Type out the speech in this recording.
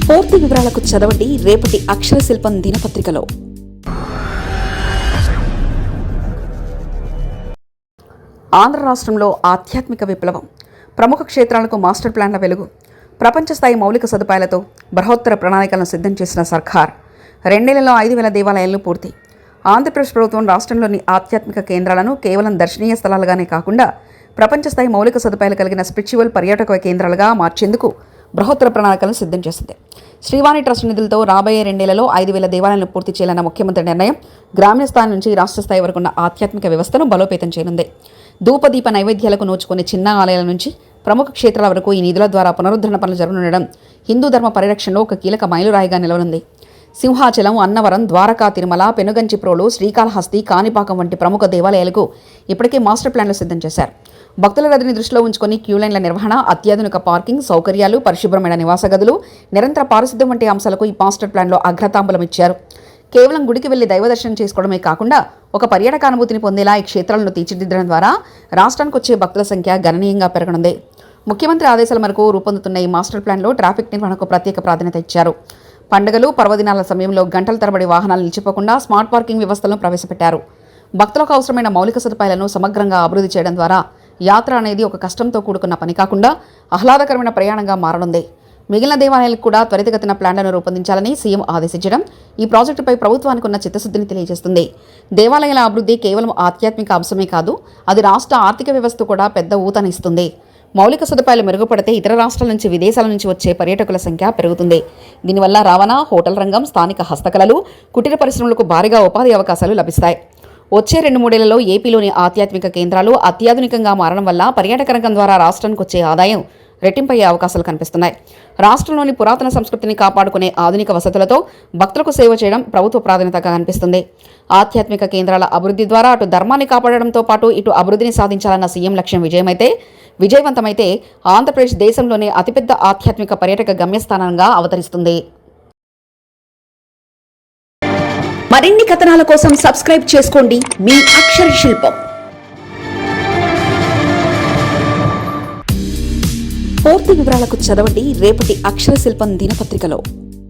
పూర్తి వివరాలకు చదవండి రేపటి అక్షర శిల్పం దినపత్రికలో. ఆంధ్ర రాష్ట్రంలో ఆధ్యాత్మిక విప్లవం, ప్రముఖ క్షేత్రాలకు మాస్టర్ ప్లాన్ల వెలుగు, ప్రపంచ స్థాయి మౌలిక సదుపాయాలతో బృహత్తర ప్రణాళికలను సిద్ధం చేసిన సర్కార్. 2 నెలల్లో 5,000 దేవాలయాలు పూర్తి. ఆంధ్రప్రదేశ్ ప్రభుత్వం రాష్ట్రంలోని ఆధ్యాత్మిక కేంద్రాలను కేవలం దర్శనీయ స్థలాలుగానే కాకుండా ప్రపంచ స్థాయి మౌలిక సదుపాయాలు కలిగిన స్పిరిచువల్ పర్యాటక కేంద్రాలుగా మార్చేందుకు బృహత్తర ప్రణాళికలను సిద్ధం చేసింది. శ్రీవాణి ట్రస్ట్ నిధులతో రాబోయే 2 నెలల్లో 5,000 దేవాలయాలను పూర్తి చేయాలన్న ముఖ్యమంత్రి నిర్ణయం గ్రామీణ స్థాయి నుంచి రాష్ట్ర స్థాయి వరకు ఉన్న ఆధ్యాత్మిక వ్యవస్థను బలోపేతం చేయనుంది. ధూపదీప నైవేద్యాలకు నోచుకునే చిన్న ఆలయాల నుంచి ప్రముఖ క్షేత్రాల వరకు ఈ నిధుల ద్వారా పునరుద్ధరణ పనులు జరగనుండడం హిందూ ధర్మ పరిరక్షణలో ఒక కీలక మైలురాయిగా నిలవనుంది. సింహాచలం, అన్నవరం, ద్వారకా, తిరుమల, పెనుగంచిప్రోలు, శ్రీకాళహస్తి, కాణిపాకం వంటి ప్రముఖ దేవాలయాలకు ఇప్పటికే మాస్టర్ ప్లాన్లు సిద్ధం చేశారు. భక్తుల రద్దీని దృష్టిలో ఉంచుకొని క్యూలైన్ల నిర్వహణ, అత్యాధునిక పార్కింగ్ సౌకర్యాలు, పరిశుభ్రమైన నివాస గదులు, నిరంతర పారిశుద్ధ్యం వంటి అంశాలకు ఈ మాస్టర్ ప్లాన్లో అగ్రతాంబూలం ఇచ్చారు. కేవలం గుడికి వెళ్లి దైవదర్శనం చేసుకోవడమే కాకుండా ఒక పర్యాటక అనుభూతిని పొందేలా ఈ క్షేత్రాలను తీర్చిదిద్దడం ద్వారా రాష్ట్రానికి వచ్చే భక్తుల సంఖ్య గణనీయంగా పెరగనుంది. ముఖ్యమంత్రి ఆదేశాల మేరకు రూపొందుతున్న ఈ మాస్టర్ ప్లాన్లో ట్రాఫిక్ నిర్వహణకు ప్రత్యేక ప్రాధాన్యత ఇచ్చారు. పండుగలు, పర్వదినాల సమయంలో గంటల తరబడి వాహనాలు నిలిచిపోకుండా స్మార్ట్ పార్కింగ్ వ్యవస్థలను ప్రవేశపెట్టారు. భక్తులకు అవసరమైన మౌలిక సదుపాయాలను సమగ్రంగా అభివృద్ధి చేయడం ద్వారా యాత్ర అనేది ఒక కష్టంతో కూడుకున్న పని కాకుండా ఆహ్లాదకరమైన ప్రయాణంగా మారనుంది. మిగిలిన దేవాలయాలకు కూడా త్వరితగతిన ప్లాన్లను రూపొందించాలని సీఎం ఆదేశించడం ఈ ప్రాజెక్టుపై ప్రభుత్వానికి ఉన్న చిత్తశుద్ధిని తెలియజేస్తుంది. దేవాలయాల అభివృద్ధి కేవలం ఆధ్యాత్మిక అంశమే కాదు, అది రాష్ట్ర ఆర్థిక వ్యవస్థ కూడా పెద్ద ఊతనిస్తుంది. మౌలిక సదుపాయాలు మెరుగుపడితే ఇతర రాష్ట్రాల నుంచి, విదేశాల నుంచి వచ్చే పర్యాటకుల సంఖ్య పెరుగుతుంది. దీనివల్ల రవాణా, హోటల్ రంగం, స్థానిక హస్తకళలు, కుటీర పరిశ్రమలకు భారీగా ఉపాధి అవకాశాలు లభిస్తాయి. వచ్చే 2-3 ఏళ్లలో ఏపీలోని ఆధ్యాత్మిక కేంద్రాలు అత్యాధునికంగా మారడం వల్ల పర్యాటక రంగం ద్వారా రాష్ట్రానికి వచ్చే ఆదాయం రెట్టింపయ్యే అవకాశాలు కనిపిస్తున్నాయి. రాష్ట్రంలోని పురాతన సంస్కృతిని కాపాడుకునే ఆధునిక వసతులతో భక్తులకు సేవ చేయడం ప్రభుత్వ ప్రాధాన్యతగా కనిపిస్తుంది. ఆధ్యాత్మిక కేంద్రాల అభివృద్ధి ద్వారా అటు ధర్మాన్ని కాపాడడంతో పాటు ఇటు అభివృద్ధిని సాధించాలన్న సీఎం లక్ష్యం విజయవంతమైతే ఆంధ్రప్రదేశ్ దేశంలోనే అతిపెద్ద ఆధ్యాత్మిక పర్యాటక గమ్యస్థానంగా అవతరిస్తుంది. మరిన్ని కథనాల కోసం సబ్స్క్రైబ్ చేసుకోండి మీ అక్షర శిల్పం. పూర్తి వివరాలకు చదవండి రేపటి అక్షర శిల్పం దినపత్రికలో.